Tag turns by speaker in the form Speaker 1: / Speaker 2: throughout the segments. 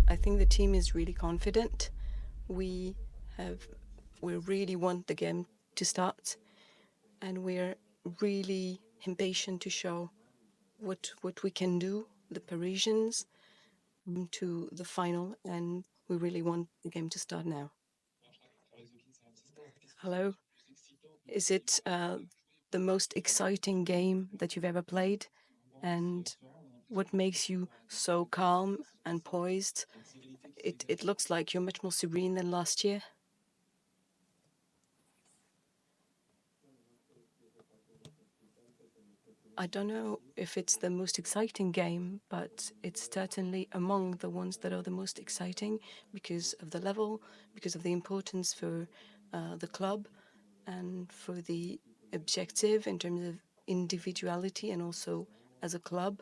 Speaker 1: I think the team is really confident. We really want the game to start, and we're really impatient to show what we can do, the Parisians, to the final, and we really want the game to start now. Hello, is it the most exciting game that you've ever played? And what makes you so calm and poised? It looks like you're much more serene than last year. I don't know if it's the most exciting game, but it's certainly among the ones that are the most exciting because of the level, because of the importance for the club, and for the objective in terms of individuality and also as a club.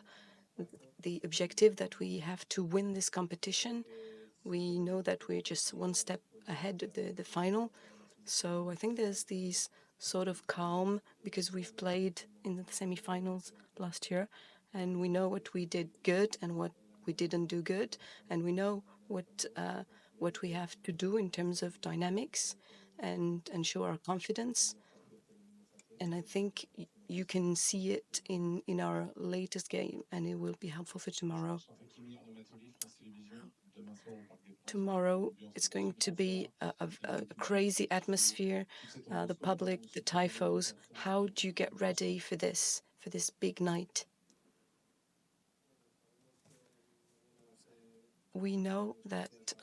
Speaker 1: The objective that we have to win this competition. We know that we're just one step ahead of the final. So I think there's these sort of calm because we've played in the semifinals last year, and we know what we did good and what we didn't do good, and we know what we have to do in terms of dynamics and show our confidence. And I think you can see it in our latest game, and it will be helpful for tomorrow. Tomorrow it's going to be a crazy atmosphere, the public, the typhos. How do you get ready for this big night? We know that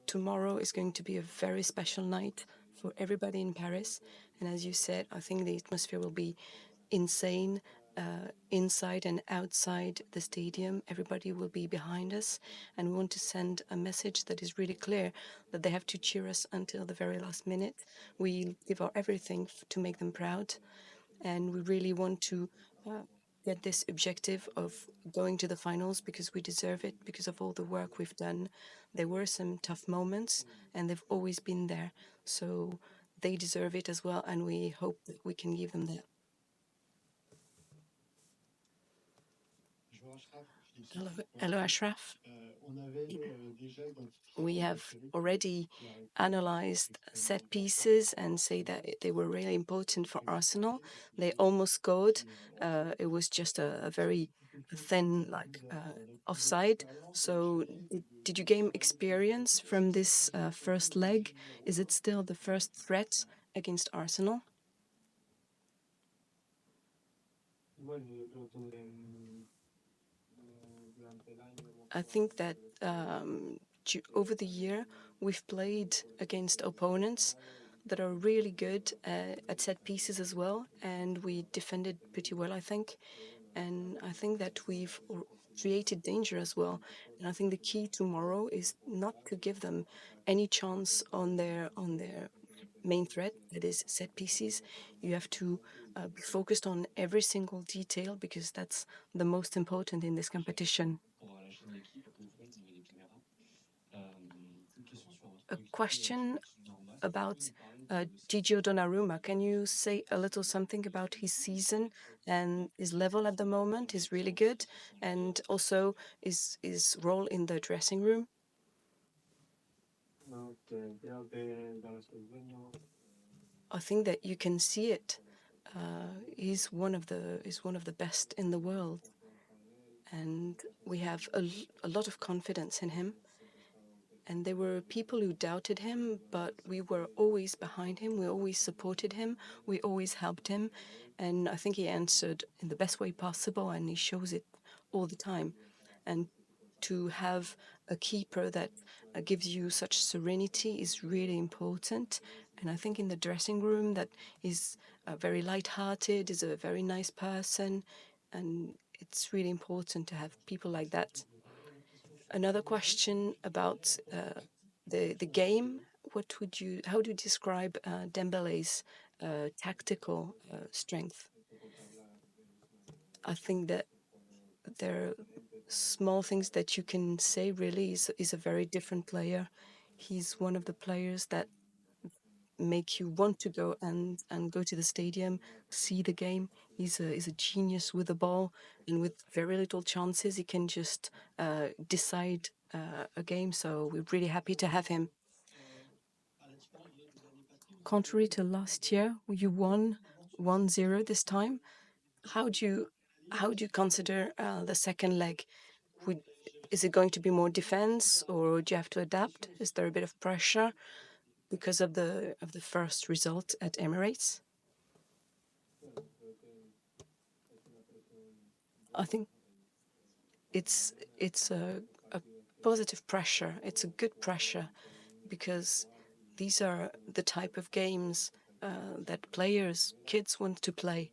Speaker 1: tomorrow is going to be a very special night for everybody in Paris. And as you said, I think the atmosphere will be insane, inside and outside the stadium. Everybody will be behind us. And we want to send a message that is really clear that they have to cheer us until the very last minute. We give our everything to make them proud. And we really want to get this objective of going to the finals because we deserve it, because of all the work we've done. There were some tough moments, and they've always been there. So they deserve it as well, and we hope that we can give them that. Hello, hello, Achraf. We have already analyzed set pieces and say that they were really important for Arsenal. They almost scored. It was just a very thin, offside. So, did you gain experience from this first leg? Is it still the first threat against Arsenal? I think that over the year, we've played against opponents that are really good at set pieces as well, and we defended pretty well, I think. And I think that we've created danger as well. And I think the key tomorrow is not to give them any chance on their main threat, that is set pieces. You have to be focused on every single detail because that's the most important in this competition. A question about Gigio Donnarumma. Can you say a little something about his season and his level at the moment is really good, and also his role in the dressing room? I think that you can see it. He's one of the best in the world, and we have a lot of confidence in him. And there were people who doubted him, but we were always behind him. We always supported him. We always helped him. And I think he answered in the best way possible, and he shows it all the time. And to have a keeper that gives you such serenity is really important. And I think in the dressing room, that is very light-hearted, is a very nice person, and it's really important to have people like that. Another question about the game. How do you describe Dembele's tactical strength? I think that there are small things that you can say. Really, is a very different player. He's one of the players that make you want to go and go to the stadium, see the game. He's a genius with the ball, and with very little chances, he can just decide a game. So we're really happy to have him. Contrary to last year, you won 1-0 this time. How do you how do you consider the second leg? Would, is it going to be more defense, or do you have to adapt? Is there a bit of pressure because of the first result at Emirates? I think it's a positive pressure. It's a good pressure because these are the type of games that players, kids want to play.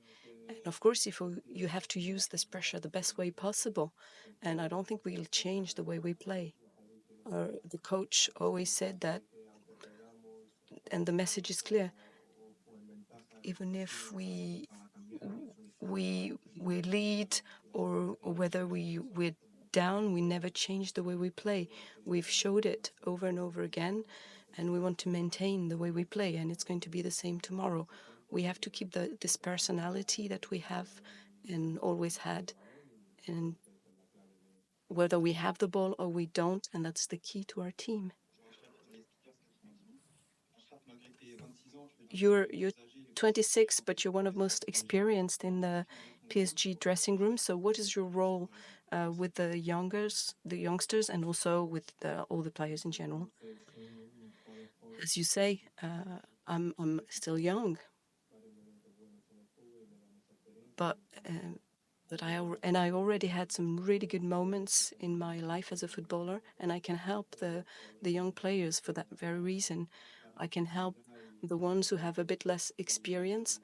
Speaker 1: And of course, if you have to use this pressure the best way possible, and I don't think we'll change the way we play. The coach always said that, and the message is clear. Even if we lead, or whether we're down, we never change the way we play. We've showed it over and over again, and we want to maintain the way we play, and it's going to be the same tomorrow. We have to keep this personality that we have and always had, and whether we have the ball or we don't, and that's the key to our team. You're 26, but you're one of most experienced in the PSG dressing room. So, what is your role with the youngsters, and also with all the players in general? As you say, I'm still young, but uh, I already had some really good moments in my life as a footballer, and I can help the young players for that very reason. I can help the ones who have a bit less experience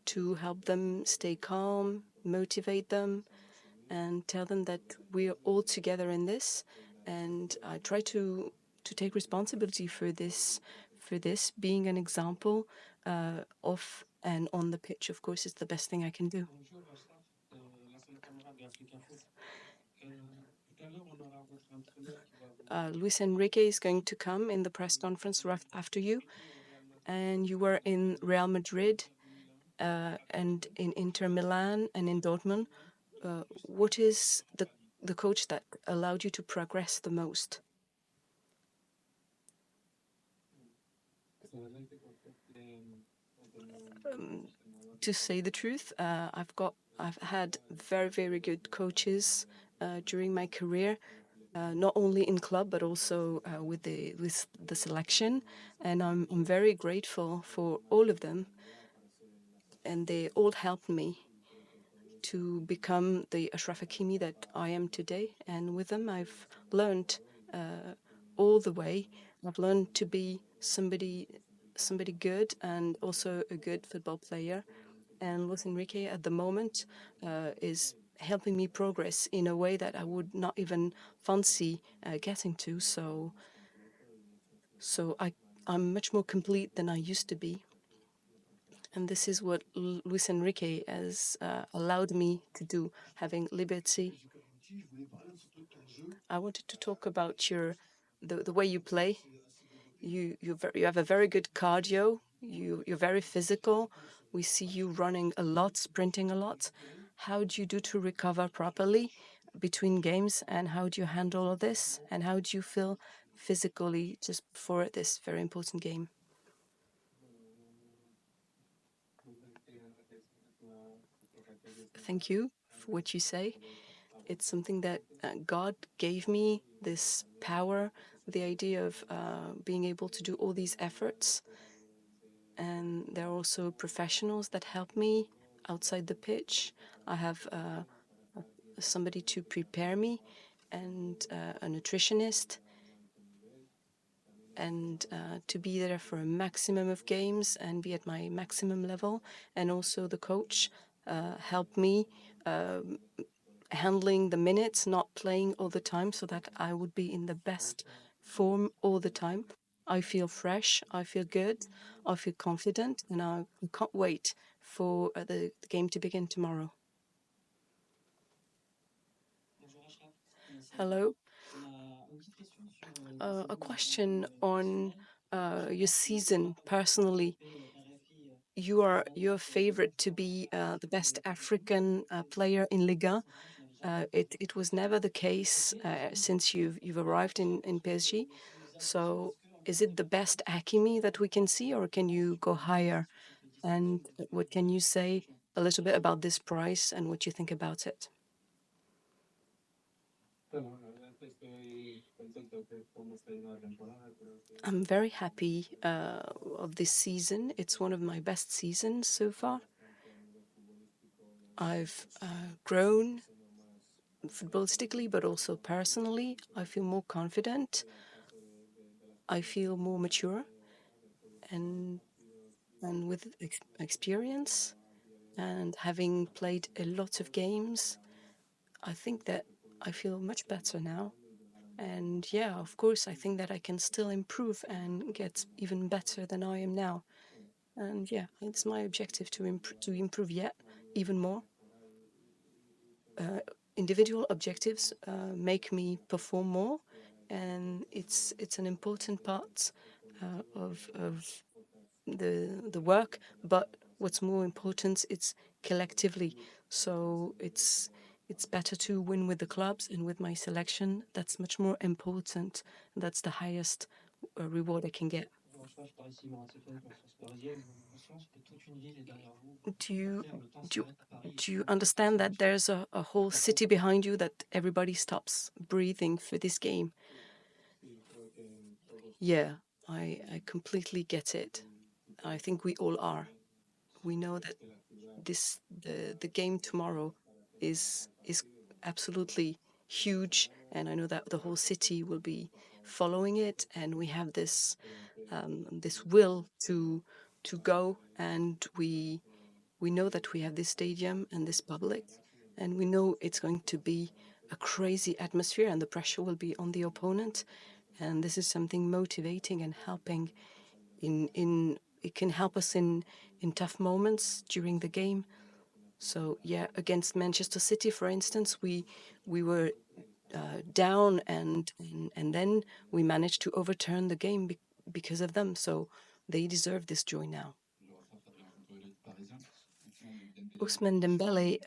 Speaker 1: to help them stay calm, motivate them, and tell them that we're all together in this. And I try to take responsibility for this being an example off and on the pitch. Of course, is the best thing I can do. Luis Enrique is going to come in the press conference right after you, and you were in Real Madrid and in Inter Milan and in Dortmund. What is the coach that allowed you to progress the most? To say the truth, I've had very good coaches during my career, not only in club but also with the selection, and I'm very grateful for all of them, and they all helped me to become the Achraf Hakimi that I am today. And with them, I've learned all the way. I've learned to be somebody good and also a good football player. And Luis Enrique at the moment is helping me progress in a way that I would not even fancy getting to. So I'm much more complete than I used to be. And this is what Luis Enrique has allowed me to do, having liberty. I wanted to talk about the way you play. You have a very good cardio. You're very physical. We see you running a lot, sprinting a lot. How do you do to recover properly between games, and how do you handle all this? And how do you feel physically just before this very important game? Thank you for what you say. It's something that God gave me, this power, the idea of being able to do all these efforts. And there are also professionals that help me outside the pitch. I have somebody to prepare me, and a nutritionist, and to be there for a maximum of games and be at my maximum level. And also the coach helped me handling the minutes, not playing all the time, so that I would be in the best form all the time. I feel fresh, I feel good, I feel confident, and I can't wait for the game to begin tomorrow. Hello. A question on your season personally. your favorite to be the best African player in Ligue 1. It was never the case since you've arrived in PSG. So is it the best Hakimi that we can see, or can you go higher? And what can you say a little bit about this price and what you think about it? I'm very happy of this season. It's one of my best seasons so far. I've grown footballistically, but also personally. I feel more confident. I feel more mature, and with experience and having played a lot of games, I think that I feel much better now. And yeah, of course, I think that I can still improve and get even better than I am now. And yeah, it's my objective to improve yet even more. Individual objectives make me perform more, and it's an important part of the work. But what's more important, it's collectively. So it's better to win with the clubs and with my selection. That's much more important. That's the highest reward I can get. Do you do you, do you understand that there's a whole city behind you, that everybody stops breathing for this game? Yeah, I completely get it. I think we all are. We know that the game tomorrow is absolutely huge, and I know that the whole city will be following it, and we have this will to go, and we know that we have this stadium and this public, and we know it's going to be a crazy atmosphere, and the pressure will be on the opponent, and this is something motivating and helping in it can help us in tough moments during the game. So yeah, against Manchester City, for instance, we were down, and then we managed to overturn the game because of them. So they deserve this joy now. Ousmane Dembele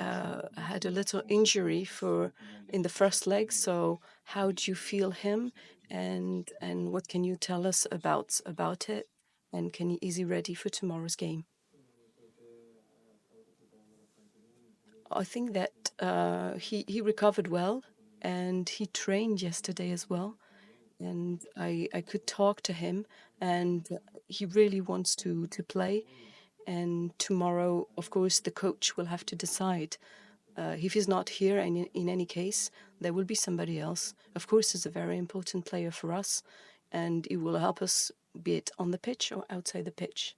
Speaker 1: had a little injury for in the first leg. So how do you feel him, and what can you tell us about it? And is he ready for tomorrow's game? I think that he recovered well, and he trained yesterday as well. And I could talk to him, and he really wants to play. And tomorrow, of course, the coach will have to decide. If he's not here, and in any case, there will be somebody else. Of course, he's a very important player for us, and he will help us, be it on the pitch or outside the pitch.